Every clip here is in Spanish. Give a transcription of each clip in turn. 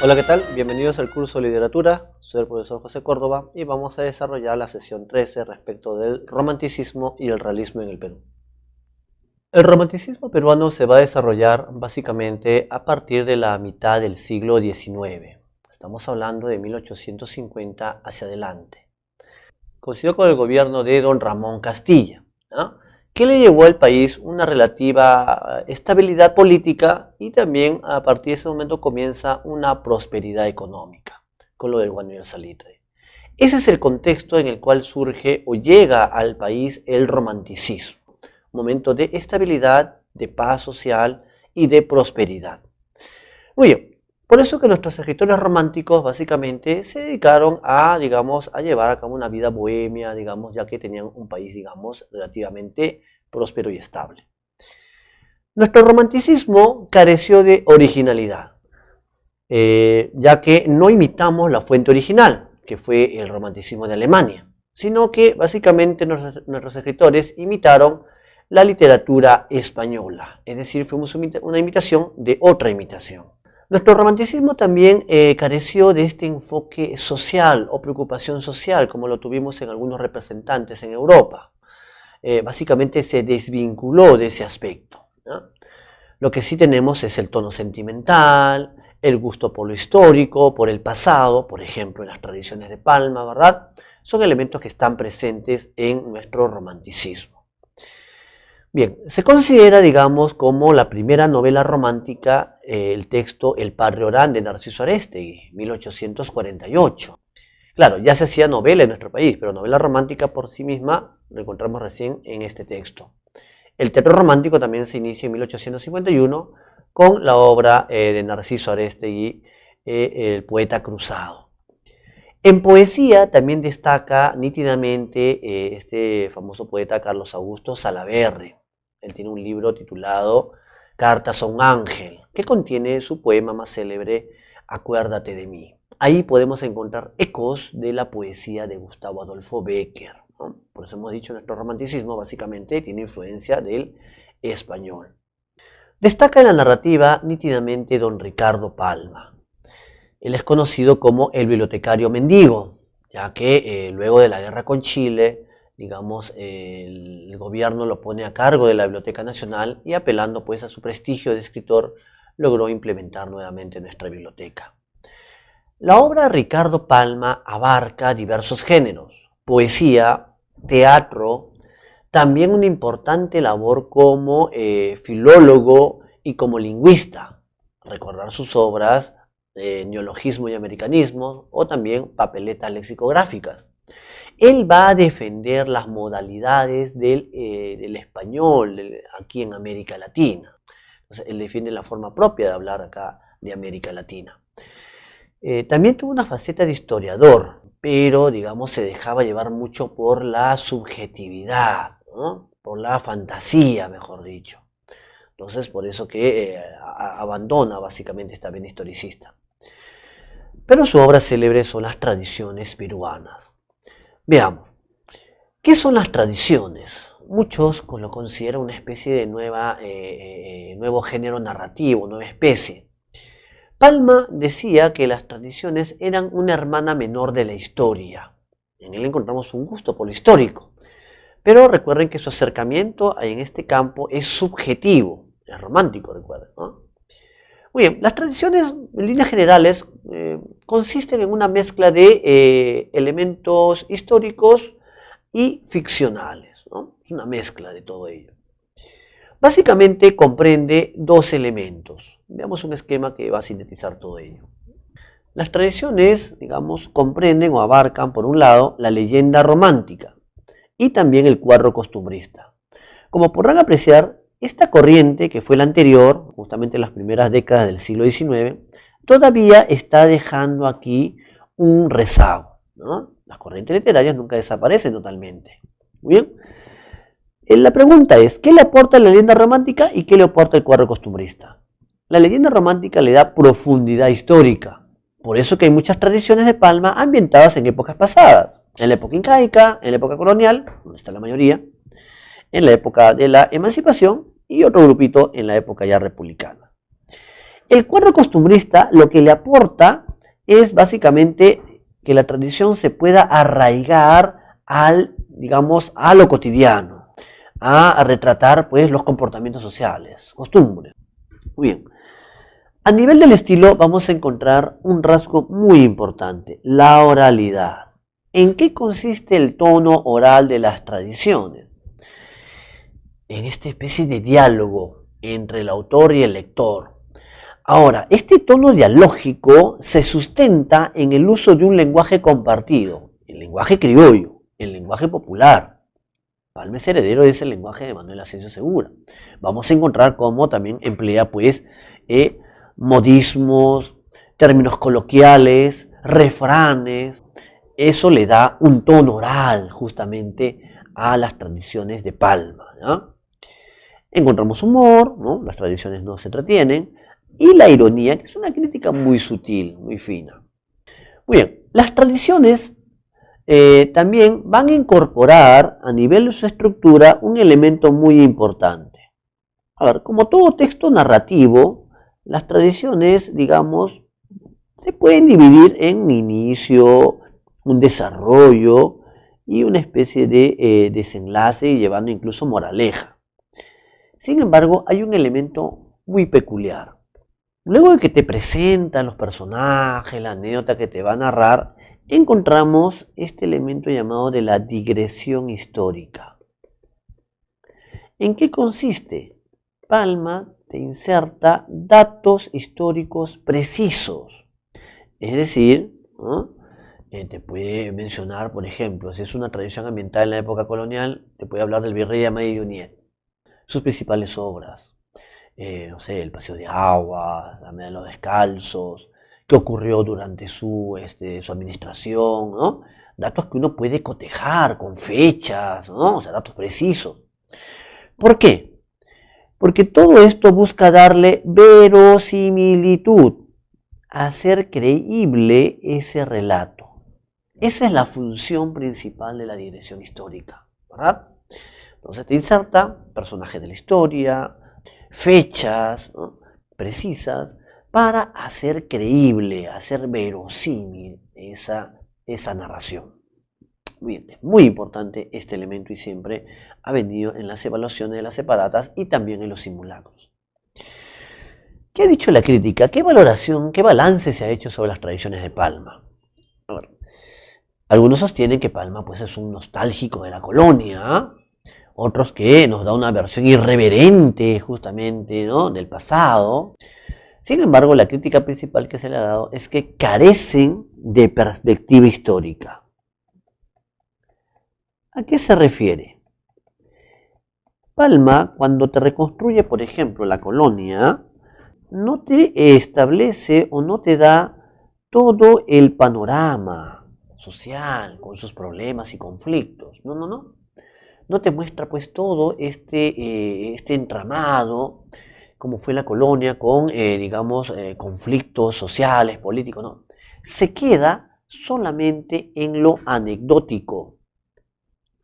Hola, ¿qué tal? Bienvenidos al curso de literatura. Soy el profesor José Córdoba y vamos a desarrollar la sesión 13 respecto del romanticismo y el realismo en el Perú. El romanticismo peruano se va a desarrollar básicamente a partir de la mitad del siglo XIX. Estamos hablando de 1850 hacia adelante. Coincidió con el gobierno de don Ramón Castilla, ¿no?, que le llevó al país una relativa estabilidad política y también a partir de ese momento comienza una prosperidad económica con lo del guano y el salitre. Ese es el contexto en el cual surge o llega al país el romanticismo, un momento de estabilidad, de paz social y de prosperidad. Muy bien. Por eso que nuestros escritores románticos básicamente se dedicaron a, a llevar a cabo una vida bohemia, ya que tenían un país, relativamente próspero y estable. Nuestro romanticismo careció de originalidad, ya que no imitamos la fuente original, que fue el romanticismo de Alemania, sino que básicamente nuestros escritores imitaron la literatura española, es decir, fuimos una imitación de otra imitación. Nuestro romanticismo también careció de este enfoque social o preocupación social, como lo tuvimos en algunos representantes en Europa. Básicamente se desvinculó de ese aspecto, ¿no? Lo que sí tenemos es el tono sentimental, el gusto por lo histórico, por el pasado, por ejemplo, en las tradiciones de Palma, ¿verdad? Son elementos que están presentes en nuestro romanticismo. Bien, se considera, como la primera novela romántica, el texto El Padre Orán de Narciso Aréztegui, 1848. Claro, ya se hacía novela en nuestro país, pero novela romántica por sí misma lo encontramos recién en este texto. El teatro romántico también se inicia en 1851 con la obra de Narciso Aréztegui, El Poeta Cruzado. En poesía también destaca nítidamente este famoso poeta Carlos Augusto Salaverry. Él tiene un libro titulado Cartas a un ángel, que contiene su poema más célebre, Acuérdate de mí. Ahí podemos encontrar ecos de la poesía de Gustavo Adolfo Bécquer, ¿no? Por eso hemos dicho, nuestro romanticismo básicamente tiene influencia del español. Destaca en la narrativa nítidamente don Ricardo Palma. Él es conocido como el bibliotecario mendigo, ya que luego de la guerra con Chile, el gobierno lo pone a cargo de la Biblioteca Nacional y, apelando pues a su prestigio de escritor, logró implementar nuevamente nuestra biblioteca. La obra de Ricardo Palma abarca diversos géneros: poesía, teatro, también una importante labor como filólogo y como lingüista. Recordar sus obras Neologismo y Americanismo, o también papeletas lexicográficas. Él va a defender las modalidades del español aquí en América Latina. Entonces, él defiende la forma propia de hablar acá de América Latina. También tuvo una faceta de historiador, pero se dejaba llevar mucho por la subjetividad, ¿no?, por la fantasía, mejor dicho. Entonces, por eso que abandona básicamente esta vena historicista. Pero su obra célebre son las tradiciones peruanas. Veamos, ¿qué son las tradiciones? Muchos lo consideran una especie de nuevo género narrativo, nueva especie. Palma decía que las tradiciones eran una hermana menor de la historia. En él encontramos un gusto por lo histórico. Pero recuerden que su acercamiento en este campo es subjetivo, es romántico, recuerden, ¿no? Muy bien, las tradiciones en líneas generales consisten en una mezcla de elementos históricos y ficcionales, ¿no? Es una mezcla de todo ello. Básicamente comprende dos elementos. Veamos un esquema que va a sintetizar todo ello. Las tradiciones, comprenden o abarcan, por un lado, la leyenda romántica y también el cuadro costumbrista. Como podrán apreciar, esta corriente, que fue la anterior, justamente en las primeras décadas del siglo XIX, todavía está dejando aquí un rezago, ¿no? Las corrientes literarias nunca desaparecen totalmente. Muy bien. La pregunta es, ¿qué le aporta la leyenda romántica y qué le aporta el cuadro costumbrista? La leyenda romántica le da profundidad histórica. Por eso que hay muchas tradiciones de Palma ambientadas en épocas pasadas. En la época incaica, en la época colonial, donde está la mayoría, en la época de la emancipación y otro grupito en la época ya republicana. El cuadro costumbrista lo que le aporta es básicamente que la tradición se pueda arraigar digamos, a lo cotidiano, a retratar pues los comportamientos sociales, costumbres. Muy bien. A nivel del estilo vamos a encontrar un rasgo muy importante, la oralidad. ¿En qué consiste el tono oral de las tradiciones? En esta especie de diálogo entre el autor y el lector. Ahora, este tono dialógico se sustenta en el uso de un lenguaje compartido, el lenguaje criollo, el lenguaje popular. Palma es heredero de ese lenguaje de Manuel Asensio Segura. Vamos a encontrar cómo también emplea pues modismos, términos coloquiales, refranes. Eso le da un tono oral justamente a las tradiciones de Palma, ¿no? Encontramos humor, ¿no? Las tradiciones no se entretienen, y la ironía, que es una crítica muy sutil, muy fina. Muy bien, las tradiciones también van a incorporar a nivel de su estructura un elemento muy importante. A ver, como todo texto narrativo, las tradiciones, digamos, se pueden dividir en un inicio, un desarrollo y una especie de desenlace, llevando incluso moraleja. Sin embargo, hay un elemento muy peculiar. Luego de que te presentan los personajes, la anécdota que te va a narrar, encontramos este elemento llamado de la digresión histórica. ¿En qué consiste? Palma te inserta datos históricos precisos. Es decir, ¿no? Te puede mencionar, por ejemplo, si es una tradición ambiental en la época colonial, te puede hablar del virrey Amadeo de Uniel, sus principales obras. No sé, el Paseo de Agua, la Medalla de los Descalzos, qué ocurrió durante su administración, ¿no? Datos que uno puede cotejar con fechas, ¿no? O sea, datos precisos. ¿Por qué? Porque todo esto busca darle verosimilitud, hacer creíble ese relato. Esa es la función principal de la digresión histórica, ¿verdad? Entonces te inserta personajes de la historia, fechas, ¿no?, precisas, para hacer creíble, hacer verosímil esa narración. Muy bien, es muy importante este elemento y siempre ha venido en las evaluaciones de las separatas y también en los simulacros. ¿Qué ha dicho la crítica? ¿Qué valoración, qué balance se ha hecho sobre las tradiciones de Palma? A ver, algunos sostienen que Palma pues, es un nostálgico de la colonia, otros que nos da una versión irreverente justamente, ¿no?, del pasado. Sin embargo, la crítica principal que se le ha dado es que carecen de perspectiva histórica. ¿A qué se refiere? Palma, cuando te reconstruye, por ejemplo, la colonia, no te establece o no te da todo el panorama social con sus problemas y conflictos. No, no, no. No te muestra pues todo este entramado, como fue la colonia, con, digamos, conflictos sociales, políticos, no. Se queda solamente en lo anecdótico,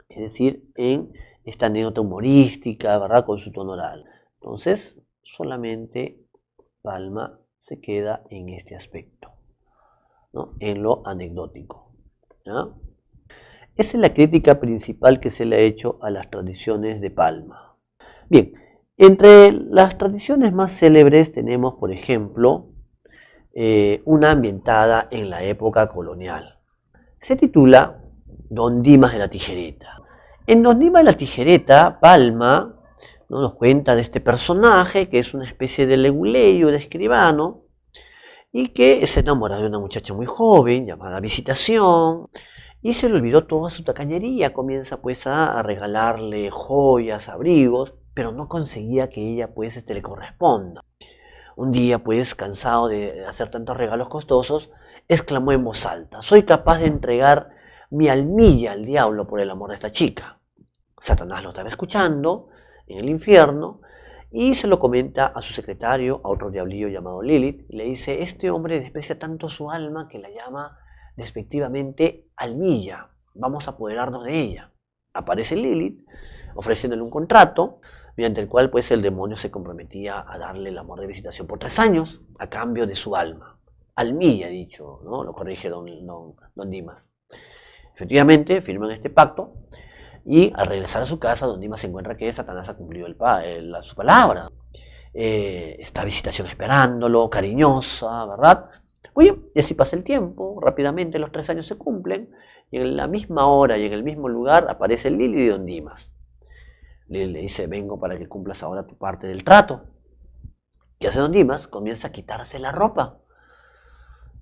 es decir, en esta anécdota humorística, ¿verdad?, con su tono oral. Entonces, solamente Palma se queda en este aspecto, ¿no?, en lo anecdótico, ¿no? Esa es la crítica principal que se le ha hecho a las tradiciones de Palma. Bien, entre las tradiciones más célebres tenemos, por ejemplo, una ambientada en la época colonial. Se titula Don Dimas de la Tijereta. En Don Dimas de la Tijereta, Palma, ¿no?, nos cuenta de este personaje que es una especie de leguleyo, de escribano, y que se enamora de una muchacha muy joven llamada Visitación, y se le olvidó toda su tacañería. Comienza pues a regalarle joyas, abrigos, pero no conseguía que ella pues le corresponda. Un día pues, cansado de hacer tantos regalos costosos, exclamó en voz alta: soy capaz de entregar mi almilla al diablo por el amor de esta chica. Satanás lo estaba escuchando en el infierno y se lo comenta a su secretario, a otro diablillo llamado Lilith, y le dice: este hombre desprecia tanto su alma que la llama despectivamente almilla, vamos a apoderarnos de ella. Aparece Lilith, ofreciéndole un contrato mediante el cual pues el demonio se comprometía a darle el amor de visitación por 3 años a cambio de su alma. Almilla, dicho, ¿no? Lo corrige don Dimas. Efectivamente, firman este pacto y al regresar a su casa, don Dimas se encuentra que Satanás ha cumplido su palabra. Esta visitación esperándolo, cariñosa, ¿verdad? Muy bien, y así pasa el tiempo, rápidamente los 3 años se cumplen, y en la misma hora y en el mismo lugar aparece Lili de don Dimas. Lili le dice, vengo para que cumplas ahora tu parte del trato. ¿Qué hace don Dimas? Comienza a quitarse la ropa.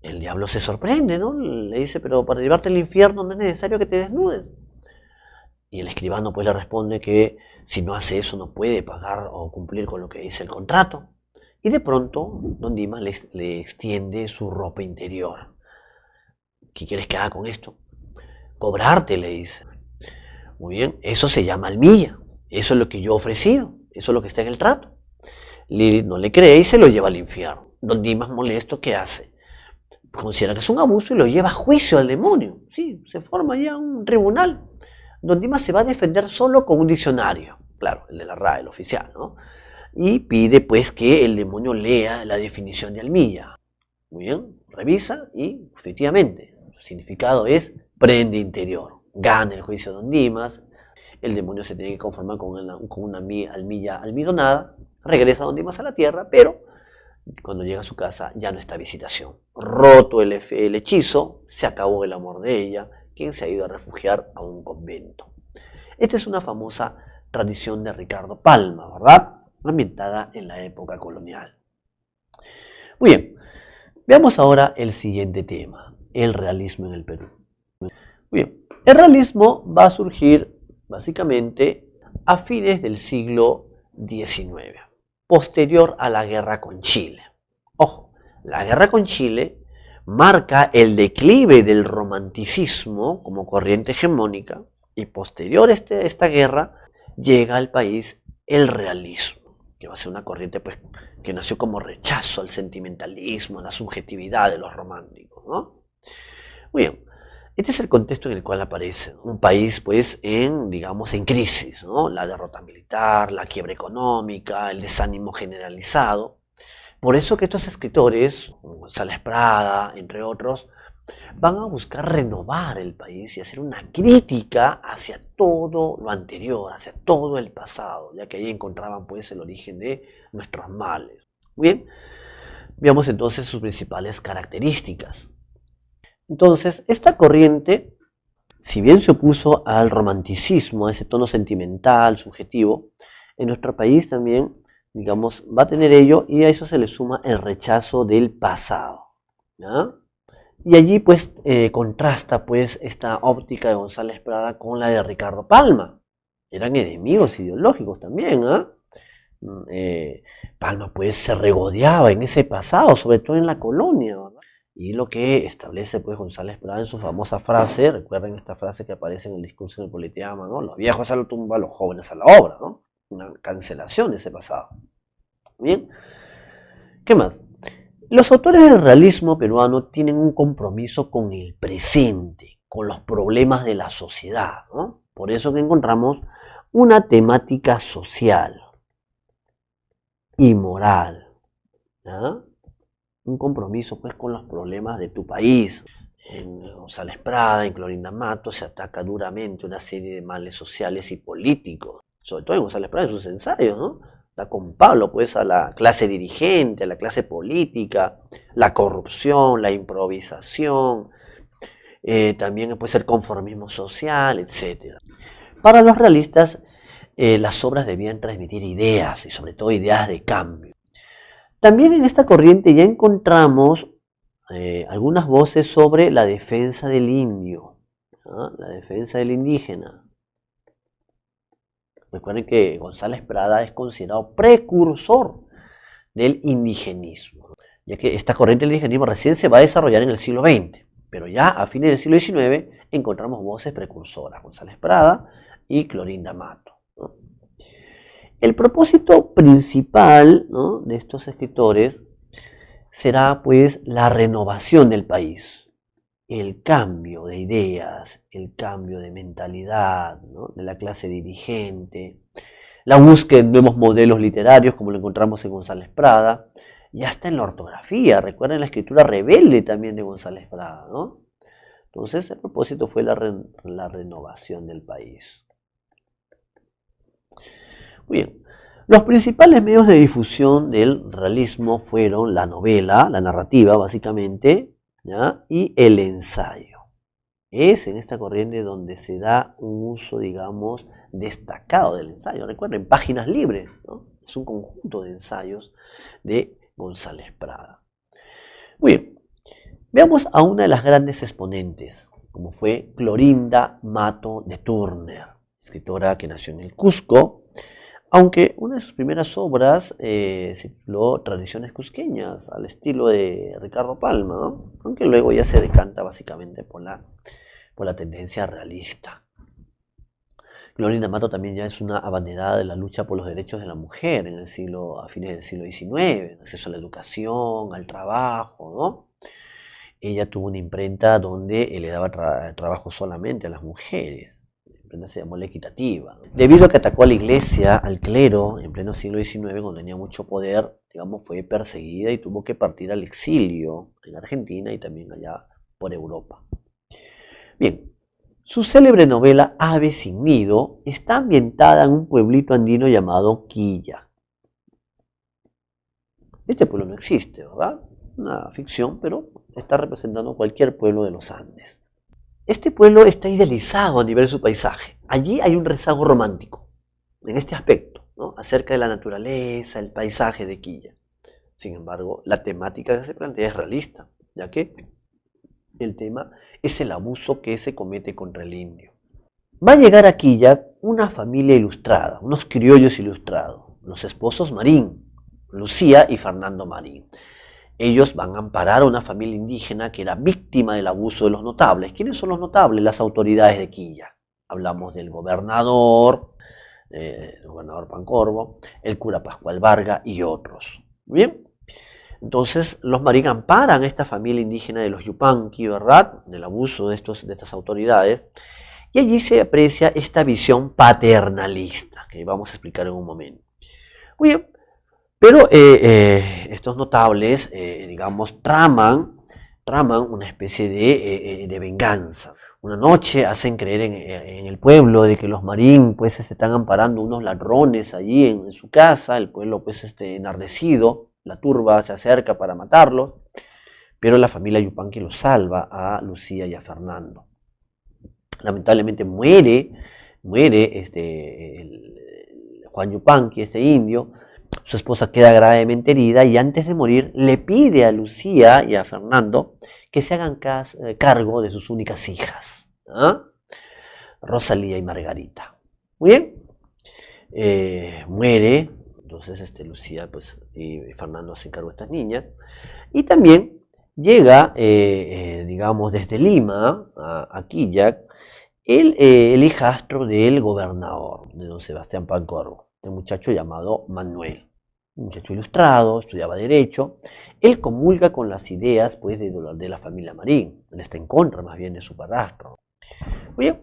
El diablo se sorprende, ¿no? Le dice, pero para llevarte al infierno no es necesario que te desnudes. Y el escribano pues le responde que si no hace eso no puede pagar o cumplir con lo que dice el contrato. Y de pronto don Dimas le extiende su ropa interior. ¿Qué quieres que haga con esto? Cobrarte, le dice. Muy bien, eso se llama almilla. Eso es lo que yo he ofrecido. Eso es lo que está en el trato. Lilith no le cree y se lo lleva al infierno. Don Dimas, molesto, ¿qué hace? Considera que es un abuso y lo lleva a juicio al demonio. Sí, se forma ya un tribunal. Don Dimas se va a defender solo con un diccionario. Claro, el de la RAE, el oficial, ¿no? Y pide pues que el demonio lea la definición de almilla. Muy bien, revisa y efectivamente su significado es prenda interior. Gana el juicio Don Dimas, el demonio se tiene que conformar con una almilla almidonada, regresa Don Dimas a la tierra, pero cuando llega a su casa ya no está visitación. Roto el hechizo, se acabó el amor de ella, quien se ha ido a refugiar a un convento. Esta es una famosa tradición de Ricardo Palma, ¿verdad? Ambientada en la época colonial. Muy bien, veamos ahora el siguiente tema, el realismo en el Perú. Muy bien, el realismo va a surgir básicamente a fines del siglo XIX, posterior a la guerra con Chile. Ojo, la guerra con Chile marca el declive del romanticismo como corriente hegemónica y posterior a esta guerra llega al país el realismo, que va a ser una corriente pues, que nació como rechazo al sentimentalismo, a la subjetividad de los románticos, ¿no? Muy bien, este es el contexto en el cual aparece un país pues en crisis, ¿no? La derrota militar, la quiebra económica, el desánimo generalizado. Por eso que estos escritores, como González Prada, entre otros, van a buscar renovar el país y hacer una crítica hacia todo lo anterior, hacia todo el pasado, ya que ahí encontraban pues el origen de nuestros males. Bien, veamos entonces sus principales características. Entonces, esta corriente, si bien se opuso al romanticismo, a ese tono sentimental, subjetivo, en nuestro país también, va a tener ello, y a eso se le suma el rechazo del pasado, ¿ya? Y allí pues contrasta pues esta óptica de González Prada con la de Ricardo Palma. Eran enemigos ideológicos también, ¿ah? Palma pues se regodeaba en ese pasado, sobre todo en la colonia, ¿verdad? Y lo que establece pues González Prada en su famosa frase, recuerden esta frase que aparece en el discurso del Politeama, ¿no? Los viejos a la tumba, los jóvenes a la obra, ¿no? Una cancelación de ese pasado. Bien, ¿qué más? Los autores del realismo peruano tienen un compromiso con el presente, con los problemas de la sociedad, ¿no? Por eso que encontramos una temática social y moral, ¿ya? Un compromiso pues con los problemas de tu país. En González Prada, en Clorinda Mato, se ataca duramente una serie de males sociales y políticos, sobre todo en González Prada en sus ensayos, ¿no? Da con Pablo pues a la clase dirigente, a la clase política, la corrupción, la improvisación, también pues el conformismo social, etc. Para los realistas, las obras debían transmitir ideas y sobre todo ideas de cambio. También en esta corriente ya encontramos algunas voces sobre la defensa del indio, ¿no? La defensa del indígena. Recuerden que González Prada es considerado precursor del indigenismo, ya que esta corriente del indigenismo recién se va a desarrollar en el siglo XX, pero ya a fines del siglo XIX encontramos voces precursoras, González Prada y Clorinda Mato, ¿no? El propósito principal, ¿no?, de estos escritores será pues la renovación del país, el cambio de ideas, el cambio de mentalidad, ¿no?, de la clase dirigente, la búsqueda de nuevos modelos literarios, como lo encontramos en González Prada, y hasta en la ortografía. Recuerden la escritura rebelde también de González Prada, ¿no? Entonces, el propósito fue la renovación del país. Muy bien. Los principales medios de difusión del realismo fueron la novela, la narrativa básicamente, ¿ya?, y el ensayo. Es en esta corriente donde se da un uso, digamos, destacado del ensayo. Recuerden, Páginas Libres, ¿no?, es un conjunto de ensayos de González Prada. Muy bien, veamos a una de las grandes exponentes, como fue Clorinda Mato de Turner, escritora que nació en el Cusco, aunque una de sus primeras obras se tituló Tradiciones Cusqueñas, al estilo de Ricardo Palma, ¿no?, aunque luego ya se decanta básicamente por la tendencia realista. Clorinda Mato también ya es una abanderada de la lucha por los derechos de la mujer a fines del siglo XIX, acceso a la educación, al trabajo, ¿no? Ella tuvo una imprenta donde le daba trabajo solamente a las mujeres. La imprenta se llamó La Equitativa. Debido a que atacó a la iglesia, al clero, en pleno siglo XIX, cuando tenía mucho poder, digamos, fue perseguida y tuvo que partir al exilio en Argentina y también allá por Europa. Bien, su célebre novela Ave sin nido está ambientada en un pueblito andino llamado Quilla. Este pueblo no existe, ¿verdad? Una ficción, pero está representando cualquier pueblo de los Andes. Este pueblo está idealizado a nivel de su paisaje. Allí hay un rezago romántico en este aspecto, ¿no?, acerca de la naturaleza, el paisaje de Quilla. Sin embargo, la temática que se plantea es realista, ya que el tema es el abuso que se comete contra el indio. Va a llegar a Quilla una familia ilustrada, unos criollos ilustrados, los esposos Marín, Lucía y Fernando Marín. Ellos van a amparar a una familia indígena que era víctima del abuso de los notables. ¿Quiénes son los notables? Las autoridades de Quilla. Hablamos del gobernador Pancorbo, el cura Pascual Varga y otros. ¿Bien? Entonces, los Marín amparan a esta familia indígena de los Yupanqui, ¿verdad?, del abuso de estas autoridades, y allí se aprecia esta visión paternalista, que vamos a explicar en un momento. Muy bien, pero estos notables, digamos, traman una especie de venganza. Una noche hacen creer en el pueblo de que los Marín, pues, se están amparando unos ladrones allí en su casa. El pueblo, pues, enardecido. La turba se acerca para matarlos, pero la familia Yupanqui los salva a Lucía y a Fernando. Lamentablemente muere Juan Yupanqui, este indio. Su esposa queda gravemente herida y antes de morir le pide a Lucía y a Fernando que se hagan cargo de sus únicas hijas, ¿ah?, Rosalía y Margarita. Muy bien, muere. Entonces Lucía, pues, y Fernando se encargó de estas niñas. Y también llega, digamos, desde Lima a Quilla, el hijastro del gobernador, de don Sebastián Pancorbo, un muchacho llamado Manuel, un muchacho ilustrado, estudiaba Derecho. Él comulga con las ideas, pues, de la familia Marín. Él está en contra, más bien, de su padrastro. Muy bien.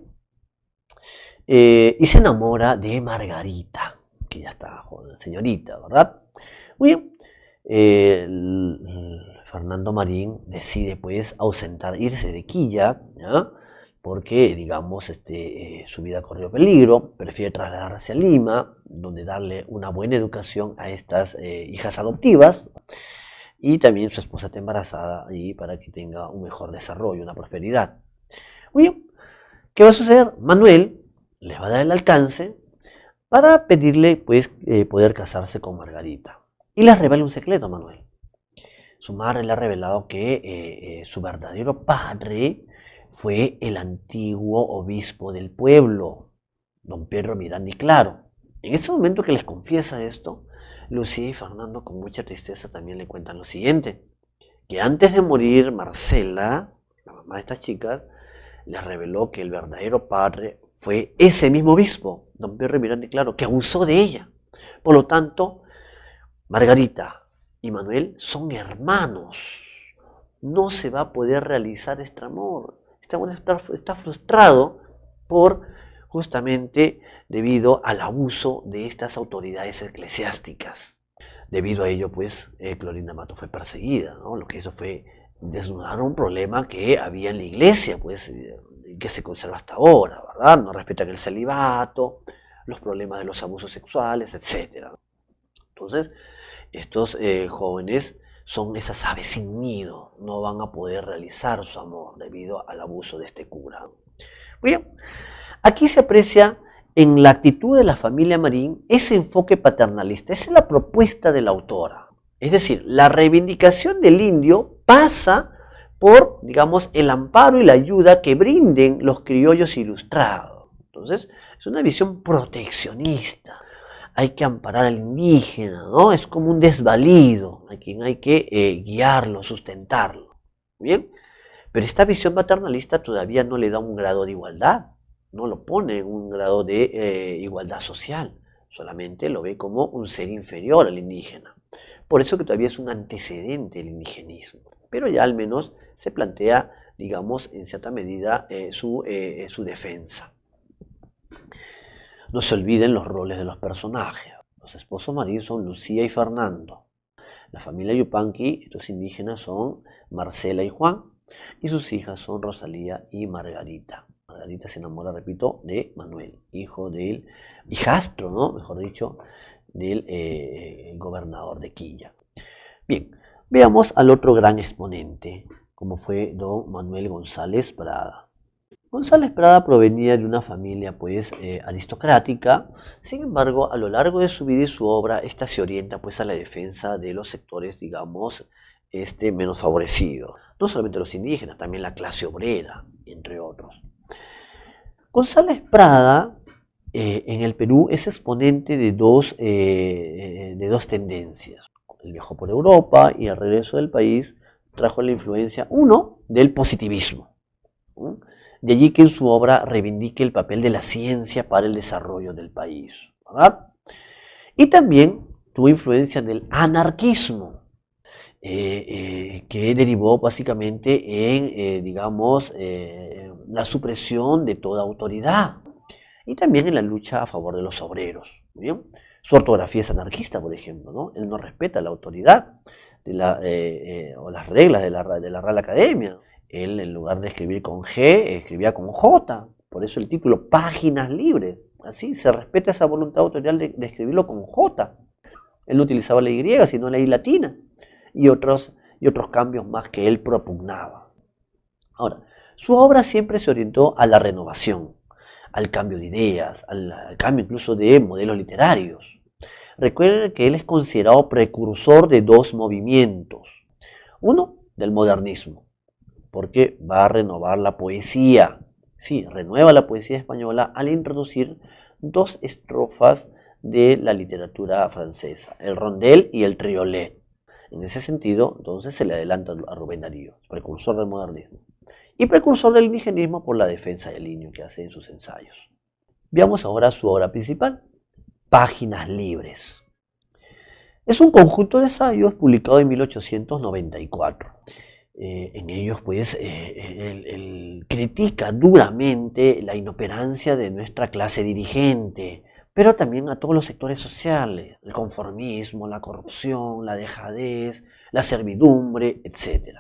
Y se enamora de Margarita, que ya está señorita, ¿verdad? Muy bien. Fernando Marín decide, pues, irse de Quilla, ¿ya?, porque, digamos, su vida corrió peligro. Prefiere trasladarse a Lima, donde darle una buena educación a estas hijas adoptivas, y también su esposa está embarazada, y para que tenga un mejor desarrollo, una prosperidad. Muy bien. ¿Qué va a suceder? Manuel les va a dar el alcance para pedirle, pues, poder casarse con Margarita. Y les revela un secreto a Manuel. Su madre le ha revelado que su verdadero padre fue el antiguo obispo del pueblo, don Pedro Miranda y Claro. En ese momento que les confiesa esto, Lucía y Fernando, con mucha tristeza, también le cuentan lo siguiente: que antes de morir, Marcela, la mamá de estas chicas, les reveló que el verdadero padre fue ese mismo obispo, don Pedro Miranda y Claro, que abusó de ella. Por lo tanto, Margarita y Manuel son hermanos. no se va a poder realizar este amor. Este amor está frustrado por justamente debido al abuso de estas autoridades eclesiásticas. Debido a ello, pues, Clorinda Mato fue perseguida, ¿no? Lo que hizo fue desnudar un problema que había en la iglesia, pues, que se conserva hasta ahora, ¿verdad? No respetan el celibato, los problemas de los abusos sexuales, etc. Entonces, estos jóvenes son esas aves sin nido, no van a poder realizar su amor debido al abuso de este cura. Muy bien, aquí se aprecia en la actitud de la familia Marín ese enfoque paternalista. Esa es la propuesta de la autora. Es decir, la reivindicación del indio pasa por, digamos, el amparo y la ayuda que brinden los criollos ilustrados. Entonces, es una visión proteccionista. Hay que amparar al indígena, ¿no? Es como un desvalido a quien hay que guiarlo, sustentarlo. ¿Bien? Pero esta visión paternalista todavía no le da un grado de igualdad, no lo pone en un grado de igualdad social, solamente lo ve como un ser inferior al indígena. Por eso que todavía es un antecedente el indigenismo, pero ya al menos se plantea, digamos, en cierta medida su defensa. No se olviden los roles de los personajes. Los esposos Marín son Lucía y Fernando. La familia Yupanqui, estos indígenas, son Marcela y Juan. Y sus hijas son Rosalía y Margarita. Margarita se enamora, repito, de Manuel, hijo del hijastro, ¿no? Mejor dicho, del gobernador de Quilla. Bien, veamos al otro gran exponente, como fue don Manuel González Prada. González Prada provenía de una familia pues aristocrática. Sin embargo, a lo largo de su vida y su obra, esta se orienta pues a la defensa de los sectores, digamos, menos favorecidos. No solamente los indígenas, también la clase obrera, entre otros. González Prada en el Perú es exponente de dos tendencias. Él viajó por Europa y al regreso del país trajo la influencia, uno, del positivismo. De allí que en su obra reivindique el papel de la ciencia para el desarrollo del país, ¿verdad? Y también tuvo influencia del anarquismo, que derivó básicamente en, digamos, la supresión de toda autoridad y también en la lucha a favor de los obreros. ¿Bien? Su ortografía es anarquista, por ejemplo, ¿no? Él no respeta la autoridad o las reglas de la Real Academia. Él, en lugar de escribir con G, escribía con J. Por eso el título, Páginas Libres. Así se respeta esa voluntad autorial de escribirlo con J. Él no utilizaba la Y, sino la I latina. Y otros cambios más que él propugnaba. Ahora, su obra siempre se orientó a la renovación, al cambio de ideas, al cambio incluso de modelos literarios. Recuerden que él es considerado precursor de dos movimientos. Uno, del modernismo, porque va a renovar la poesía. Sí, renueva la poesía española al introducir dos estrofas de la literatura francesa, el rondel y el triolet. En ese sentido, entonces se le adelanta a Rubén Darío, precursor del modernismo, y precursor del indigenismo por la defensa del indio que hace en sus ensayos. Veamos ahora su obra principal, Páginas Libres. Es un conjunto de ensayos publicado en 1894. En ellos, pues, él critica duramente la inoperancia de nuestra clase dirigente, pero también a todos los sectores sociales, el conformismo, la corrupción, la dejadez, la servidumbre, etc.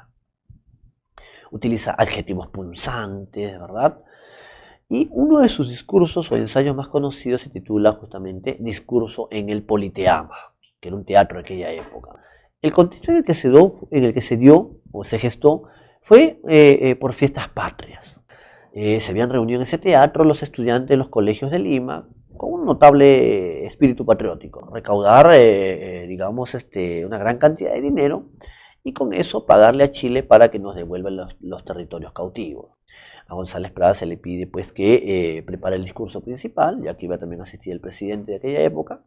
Utiliza adjetivos punzantes, ¿verdad? Y uno de sus discursos o ensayos más conocidos se titula justamente Discurso en el Politeama, que era un teatro de aquella época. El contexto en el que se dio o se gestó fue por fiestas patrias. Se habían reunido en ese teatro los estudiantes de los colegios de Lima con un notable espíritu patriótico, recaudar, digamos, una gran cantidad de dinero y con eso pagarle a Chile para que nos devuelvan los territorios cautivos. A González Prada se le pide pues que prepare el discurso principal, ya que iba también a asistir el presidente de aquella época.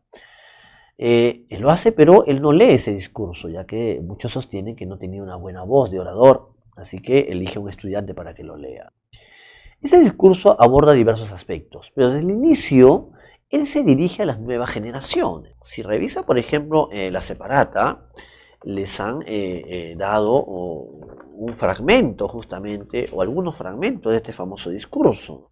Él lo hace, pero él no lee ese discurso, ya que muchos sostienen que no tenía una buena voz de orador, así que elige a un estudiante para que lo lea. Ese discurso aborda diversos aspectos, pero desde el inicio él se dirige a las nuevas generaciones. Si revisa, por ejemplo, la separata, les han dado un fragmento justamente, o algunos fragmentos de este famoso discurso.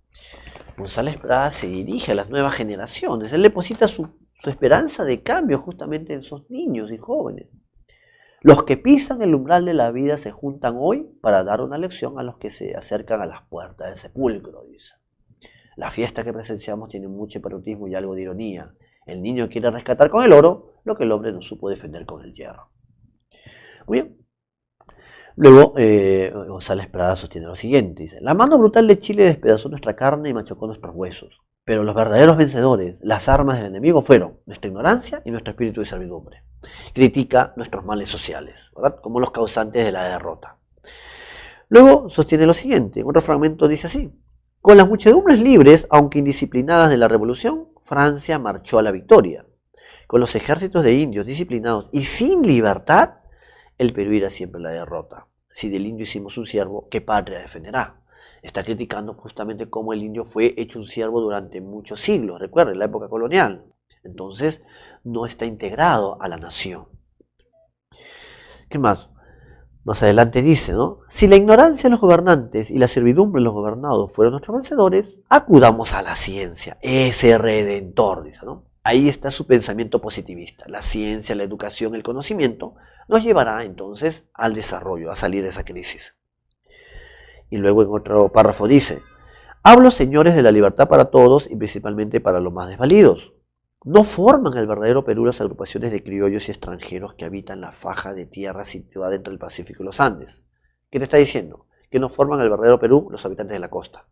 González Prada se dirige a las nuevas generaciones, él deposita su esperanza de cambio justamente en esos niños y jóvenes. Los que pisan el umbral de la vida se juntan hoy para dar una lección a los que se acercan a las puertas del sepulcro, dice. La fiesta que presenciamos tiene mucho patriotismo y algo de ironía. El niño quiere rescatar con el oro lo que el hombre no supo defender con el hierro. Muy bien. Luego, González Prada sostiene lo siguiente, dice, la mano brutal de Chile despedazó nuestra carne y machacó nuestros huesos, pero los verdaderos vencedores, las armas del enemigo fueron nuestra ignorancia y nuestro espíritu de servidumbre. Critica nuestros males sociales, ¿verdad?, como los causantes de la derrota. Luego sostiene lo siguiente, en otro fragmento dice así, con las muchedumbres libres, aunque indisciplinadas de la revolución, Francia marchó a la victoria. Con los ejércitos de indios disciplinados y sin libertad, el Perú irá siempre a la derrota. Si del indio hicimos un siervo, ¿qué patria defenderá? Está criticando justamente cómo el indio fue hecho un siervo durante muchos siglos, recuerden, la época colonial. Entonces, no está integrado a la nación. ¿Qué más? Más adelante dice, ¿no? Si la ignorancia de los gobernantes y la servidumbre de los gobernados fueron nuestros vencedores, acudamos a la ciencia, ese redentor, dice, ¿no? Ahí está su pensamiento positivista. La ciencia, la educación, el conocimiento nos llevará entonces al desarrollo, a salir de esa crisis. Y luego en otro párrafo dice, hablo, señores, de la libertad para todos y principalmente para los más desvalidos. No forman el verdadero Perú las agrupaciones de criollos y extranjeros que habitan la faja de tierra situada entre el Pacífico y los Andes. ¿Qué te está diciendo? Que no forman el verdadero Perú los habitantes de la costa.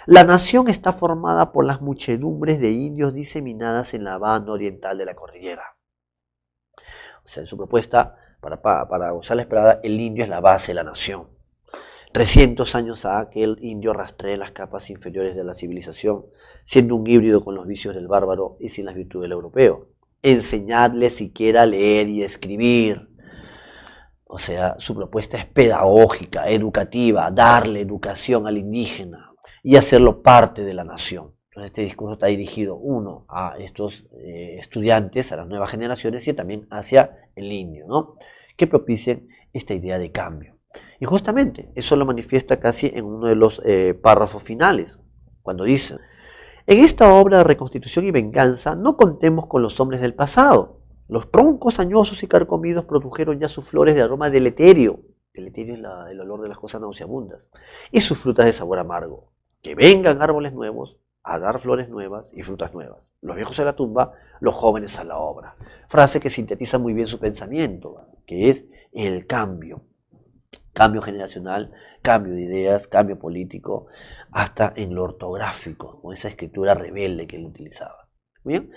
La nación está formada por las muchedumbres de indios diseminadas en la banda oriental de la cordillera. O sea, en su propuesta, para González Prada, el indio es la base de la nación. 300 años ha que el indio rastrea las capas inferiores de la civilización, siendo un híbrido con los vicios del bárbaro y sin las virtudes del europeo. Enseñarle siquiera a leer y escribir. O sea, su propuesta es pedagógica, educativa, darle educación al indígena y hacerlo parte de la nación. Entonces este discurso está dirigido, uno, a estos estudiantes, a las nuevas generaciones y también hacia el indio, ¿no?, que propicien esta idea de cambio. Y justamente eso lo manifiesta casi en uno de los párrafos finales, cuando dice, en esta obra de reconstitución y venganza no contemos con los hombres del pasado. Los troncos añosos y carcomidos produjeron ya sus flores de aroma deleterio. Deleterio es el olor de las cosas nauseabundas. Y sus frutas de sabor amargo. Que vengan árboles nuevos a dar flores nuevas y frutas nuevas. Los viejos a la tumba, los jóvenes a la obra. Frase que sintetiza muy bien su pensamiento, que es el cambio. Cambio generacional, cambio de ideas, cambio político, hasta en lo ortográfico, con esa escritura rebelde que él utilizaba. Muy bien,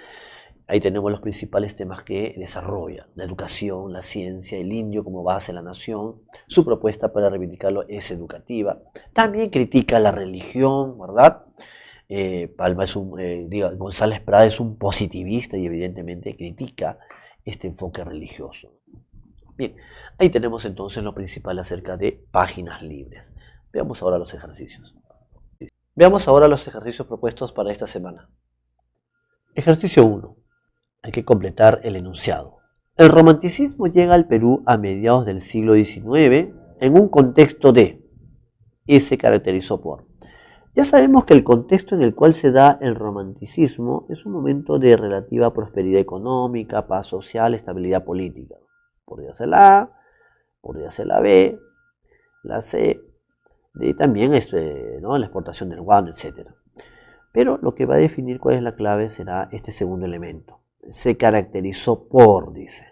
ahí tenemos los principales temas que desarrolla: la educación, la ciencia, el indio como base de la nación. Su propuesta para reivindicarlo es educativa. También critica la religión, ¿verdad? Palma es González Prada es un positivista y evidentemente critica este enfoque religioso. Bien, ahí tenemos entonces lo principal acerca de páginas libres. Veamos ahora los ejercicios. Veamos ahora los ejercicios propuestos para esta semana. Ejercicio 1. Hay que completar el enunciado. El romanticismo llega al Perú a mediados del siglo XIX en un contexto de, y se caracterizó por. Ya sabemos que el contexto en el cual se da el romanticismo es un momento de relativa prosperidad económica, paz social, estabilidad política. Podría ser la A, podría ser la B, la C, y también ¿no?, la exportación del guano, etc. Pero lo que va a definir cuál es la clave será este segundo elemento. Se caracterizó por, dice.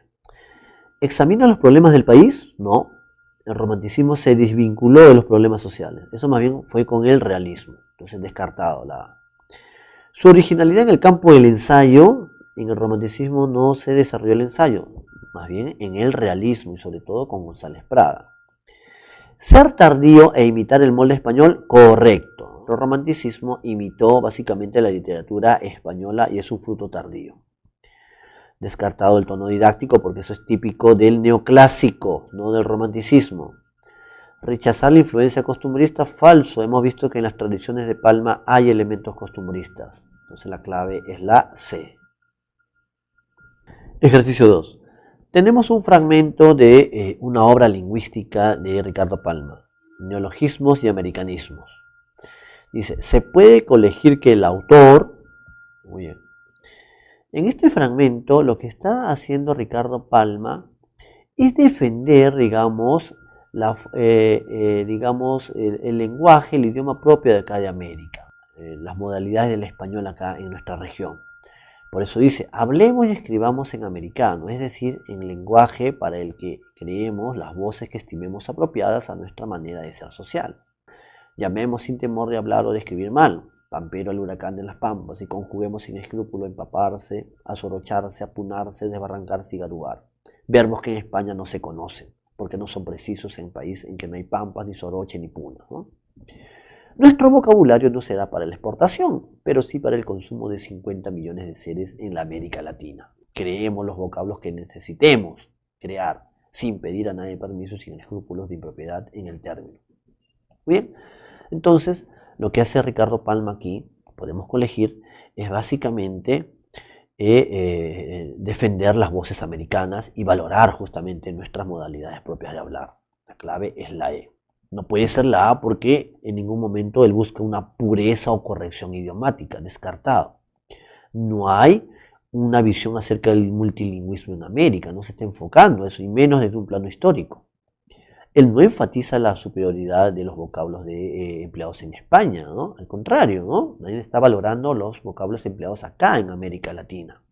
¿Examina los problemas del país? No. El romanticismo se desvinculó de los problemas sociales. Eso más bien fue con el realismo. Entonces descartado la A. Su originalidad en el campo del ensayo, en el romanticismo no se desarrolló el ensayo, más bien en el realismo y sobre todo con González Prada. Ser tardío e imitar el molde español, correcto. El romanticismo imitó básicamente la literatura española y es un fruto tardío. Descartado el tono didáctico porque eso es típico del neoclásico, no del romanticismo. Rechazar la influencia costumbrista, falso. Hemos visto que en las tradiciones de Palma hay elementos costumbristas. Entonces la clave es la C. Ejercicio 2. Tenemos un fragmento de una obra lingüística de Ricardo Palma, Neologismos y Americanismos. Dice, se puede colegir que el autor, muy bien, en este fragmento lo que está haciendo Ricardo Palma es defender, digamos, el lenguaje, el idioma propio de acá de América, las modalidades del español acá en nuestra región. Por eso dice, hablemos y escribamos en americano, es decir, en lenguaje para el que creemos las voces que estimemos apropiadas a nuestra manera de ser social. Llamemos sin temor de hablar o de escribir mal, pampero al huracán de las pampas, y conjuguemos sin escrúpulo empaparse, azorocharse, apunarse, desbarrancarse y garugar. Verbos que en España no se conocen, porque no son precisos en un país en que no hay pampas, ni soroche, ni puna, ¿no? Nuestro vocabulario no será para la exportación, pero sí para el consumo de 50 millones de seres en la América Latina. Creemos los vocablos que necesitemos crear, sin pedir a nadie permiso, sin escrúpulos de impropiedad en el término. Bien, entonces, lo que hace Ricardo Palma aquí, podemos colegir, es básicamente defender las voces americanas y valorar justamente nuestras modalidades propias de hablar. La clave es la E. No puede ser la A porque en ningún momento él busca una pureza o corrección idiomática, descartado. No hay una visión acerca del multilingüismo en América, no se está enfocando eso, y menos desde un plano histórico. Él no enfatiza la superioridad de los vocablos empleados en España, ¿no? Al contrario, ¿no? Él está valorando los vocablos empleados acá en América Latina.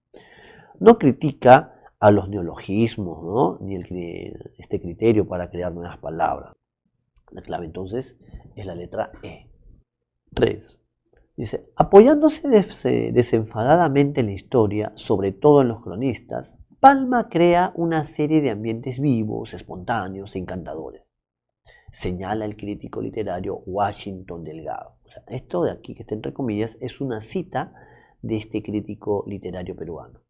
No critica a los neologismos, ¿no? Ni este criterio para crear nuevas palabras. La clave entonces es la letra E. 3. Dice, apoyándose desenfadadamente en la historia, sobre todo en los cronistas, Palma crea una serie de ambientes vivos, espontáneos e encantadores. Señala el crítico literario Washington Delgado. O sea, esto de aquí que está entre comillas es una cita de este crítico literario peruano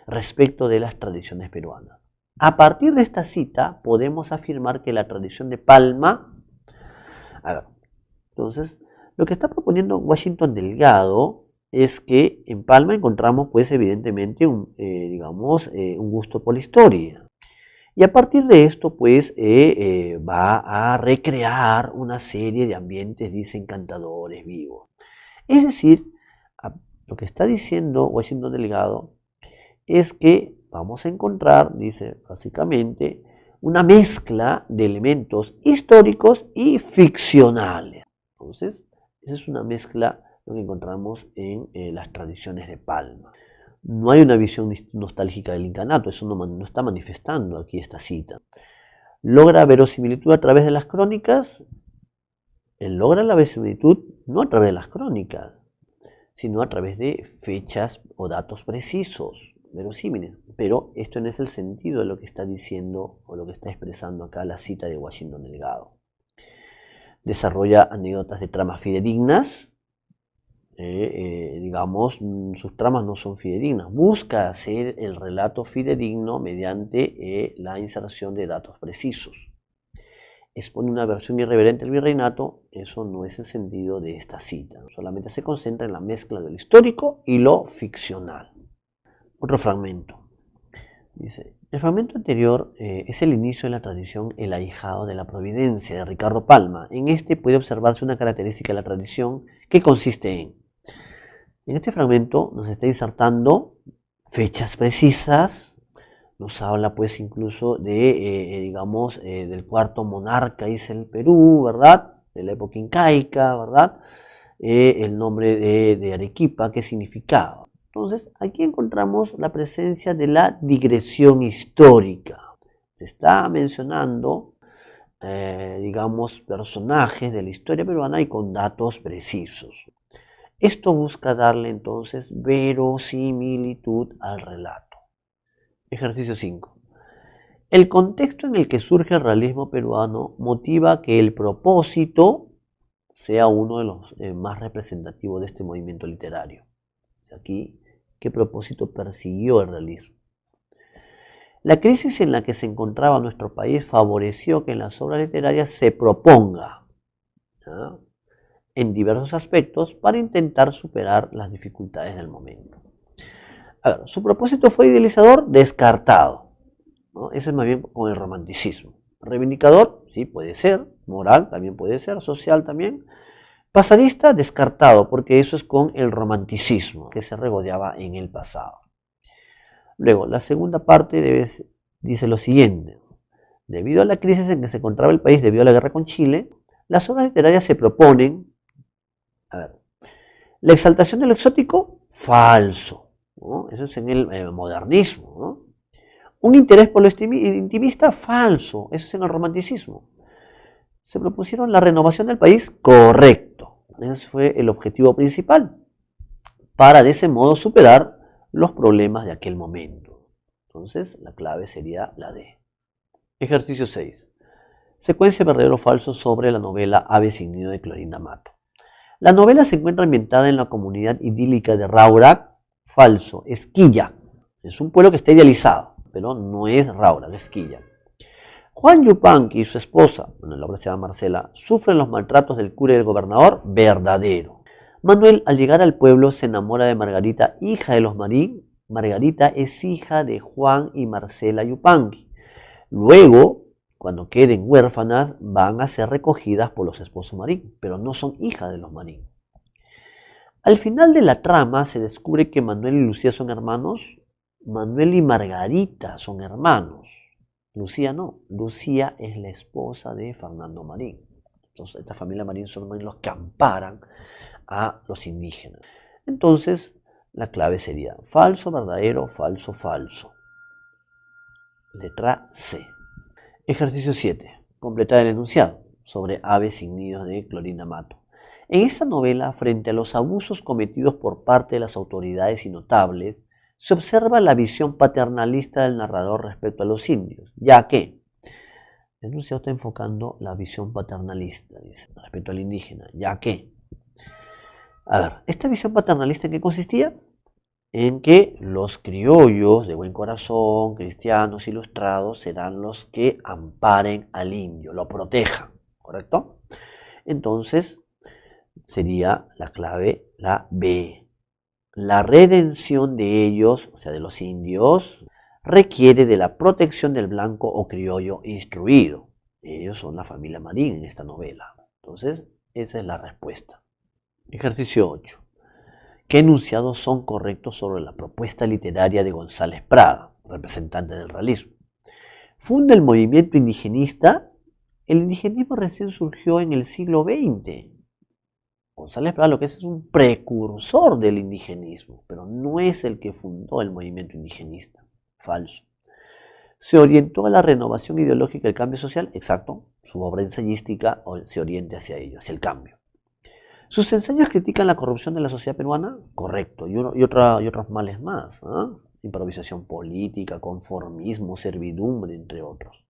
respecto de las tradiciones peruanas. A partir de esta cita podemos afirmar que la tradición de Palma... A ver, entonces, lo que está proponiendo Washington Delgado es que en Palma encontramos, pues, evidentemente, un gusto por la historia. Y a partir de esto, pues, va a recrear una serie de ambientes, dice, encantadores, vivos. Es decir, lo que está diciendo Washington Delgado es que vamos a encontrar, dice, básicamente, una mezcla de elementos históricos y ficcionales. Entonces, esa es una mezcla lo que encontramos en las tradiciones de Palma. No hay una visión nostálgica del incanato, eso no está manifestando aquí esta cita. Logra verosimilitud a través de las crónicas. Él logra la verosimilitud no a través de las crónicas, sino a través de fechas o datos precisos, verosímiles. Pero esto no es el sentido de lo que está diciendo o lo que está expresando acá la cita de Washington Delgado. Desarrolla anécdotas de tramas fidedignas. Sus tramas no son fidedignas. Busca hacer el relato fidedigno mediante la inserción de datos precisos. Expone una versión irreverente del virreinato. Eso no es el sentido de esta cita. Solamente se concentra en la mezcla de lo histórico y lo ficcional. Otro fragmento. Dice, el fragmento anterior es el inicio de la tradición El ahijado de la providencia de Ricardo Palma. En este puede observarse una característica de la tradición que consiste en este fragmento nos está insertando fechas precisas, nos habla pues incluso de, del cuarto monarca, dice el Perú, ¿verdad? De la época incaica, ¿verdad? El nombre de Arequipa, ¿qué significaba? Entonces, aquí encontramos la presencia de la digresión histórica. Se está mencionando, personajes de la historia peruana y con datos precisos. Esto busca darle entonces verosimilitud al relato. Ejercicio 5. El contexto en el que surge el realismo peruano motiva que el propósito sea uno de los más representativos de este movimiento literario. Aquí, ¿qué propósito persiguió el realismo? La crisis en la que se encontraba nuestro país favoreció que en las obras literarias se proponga, ¿no?, en diversos aspectos para intentar superar las dificultades del momento. A ver, su propósito fue idealizador, descartado. ¿no? Ese es más bien con el romanticismo. Reivindicador, sí, puede ser. Moral, también puede ser. Social, también. Pasadista, descartado, porque eso es con el romanticismo, que se regodeaba en el pasado. Luego, la segunda parte dice lo siguiente. Debido a la crisis en que se encontraba el país debido a la guerra con Chile, las obras literarias se proponen, a ver, la exaltación de lo exótico, falso, ¿no? Eso es en el modernismo, ¿no? Un interés por lo intimista, falso, eso es en el romanticismo. Se propusieron la renovación del país, correcto. Ese fue el objetivo principal, para de ese modo superar los problemas de aquel momento. Entonces, la clave sería la D. Ejercicio 6. Secuencia verdadero o falso sobre la novela Ave sin nido de Clorinda Mato. La novela se encuentra ambientada en la comunidad idílica de Raurac, falso, Esquilla. Es un pueblo que está idealizado, pero no es Raurac, es Esquilla. Juan Yupanqui y su esposa, bueno, la obra se llama Marcela, sufren los maltratos del cura y del gobernador, verdadero. Manuel, al llegar al pueblo, se enamora de Margarita, hija de los Marín. Margarita es hija de Juan y Marcela Yupanqui. Luego, cuando queden huérfanas, van a ser recogidas por los esposos Marín, pero no son hijas de los Marín. Al final de la trama se descubre que Manuel y Lucía son hermanos. Manuel y Margarita son hermanos. Lucía no. Lucía es la esposa de Fernando Marín. Entonces, esta familia Marín son los que amparan a los indígenas. Entonces, la clave sería falso, verdadero, falso, falso. Letra C. Ejercicio 7. Completar el enunciado sobre Aves sin nidos de Clorinda Mato. En esta novela, frente a los abusos cometidos por parte de las autoridades y notables, se observa la visión paternalista del narrador respecto a los indios, ya que el enunciado está enfocando la visión paternalista, dice, respecto al indígena, ya que, a ver, ¿esta visión paternalista en qué consistía? En que los criollos de buen corazón, cristianos, ilustrados, serán los que amparen al indio, lo protejan, ¿correcto? Entonces, sería la clave la B. La redención de ellos, o sea, de los indios, requiere de la protección del blanco o criollo instruido. Ellos son la familia Marín en esta novela. Entonces, esa es la respuesta. Ejercicio 8. ¿Qué enunciados son correctos sobre la propuesta literaria de González Prada, representante del realismo? Funda el movimiento indigenista. El indigenismo recién surgió en el siglo XX. González Prada lo que es un precursor del indigenismo, pero no es el que fundó el movimiento indigenista. Falso. Se orientó a la renovación ideológica del cambio social. Exacto. Su obra ensayística se orienta hacia ello, hacia el cambio. ¿Sus ensayos critican la corrupción de la sociedad peruana? Correcto. Y otros males más. ¿Eh? Improvisación política, conformismo, servidumbre, entre otros.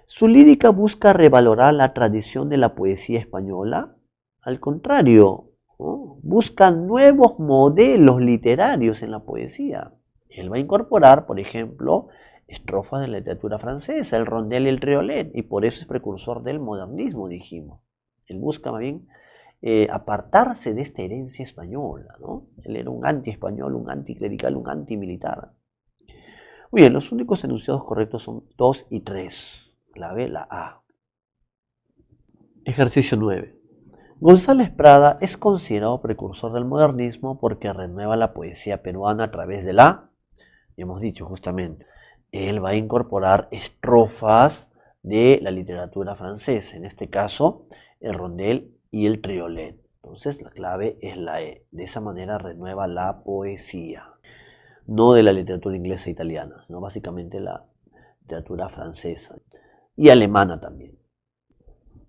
¿Su lírica busca revalorar la tradición de la poesía española? Al contrario, ¿no? Busca nuevos modelos literarios en la poesía. Él va a incorporar, por ejemplo, estrofas de la literatura francesa, el rondel y el triolet, y por eso es precursor del modernismo, dijimos. Él busca más bien apartarse de esta herencia española, ¿no? Él era un anti-español, un anticlerical, un antimilitar. Muy bien, los únicos enunciados correctos son 2 y 3. Clave la A. Ejercicio 9. González Prada es considerado precursor del modernismo porque renueva la poesía peruana a través de la, ya hemos dicho justamente, él va a incorporar estrofas de la literatura francesa, en este caso el rondel y el triolet. Entonces la clave es la E. De esa manera renueva la poesía, no de la literatura inglesa e italiana, sino básicamente la literatura francesa y alemana también.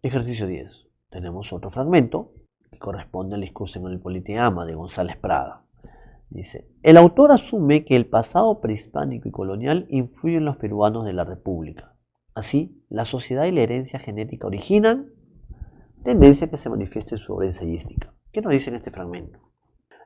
Ejercicio 10. Tenemos otro fragmento que corresponde al discurso en el Politeama de González Prada. Dice, el autor asume que el pasado prehispánico y colonial influye en los peruanos de la República. Así, la sociedad y la herencia genética originan tendencia que se manifiesta en su obra ensayística. ¿Qué nos dice en este fragmento?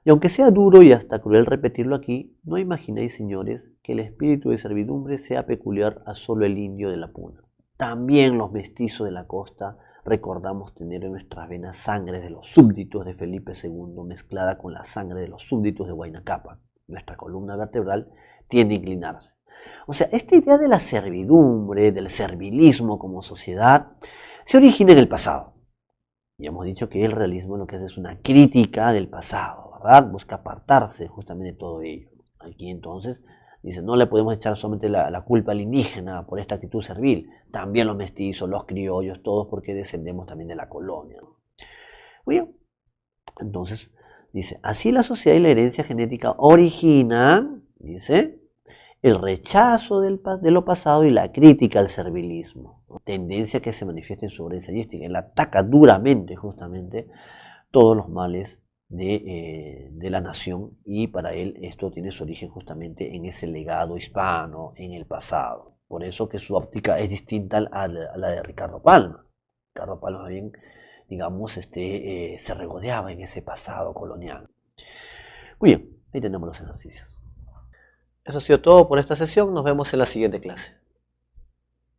Y aunque sea duro y hasta cruel repetirlo aquí, no imaginéis, señores, que el espíritu de servidumbre sea peculiar a solo el indio de la Puna. También los mestizos de la costa recordamos tener en nuestras venas sangre de los súbditos de Felipe II mezclada con la sangre de los súbditos de Huayna Cápac. Nuestra columna vertebral tiende a inclinarse. O sea, esta idea de la servidumbre, del servilismo como sociedad, se origina en el pasado. Ya hemos dicho que el realismo lo que hace es una crítica del pasado, ¿verdad? Busca apartarse justamente de todo ello. Aquí entonces dice, no le podemos echar solamente la culpa al indígena por esta actitud servil, también los mestizos, los criollos, todos porque descendemos también de la colonia. Muy bien, entonces dice, así la sociedad y la herencia genética originan, dice, el rechazo de lo pasado y la crítica al servilismo, ¿no? Tendencia que se manifiesta en su obra ensayística. Él ataca duramente justamente todos los males de la nación y para él esto tiene su origen justamente en ese legado hispano, en el pasado. Por eso que su óptica es distinta a la de Ricardo Palma. Ricardo Palma bien, digamos, se regodeaba en ese pasado colonial. Muy bien, ahí tenemos los ejercicios. Eso ha sido todo por esta sesión, nos vemos en la siguiente clase.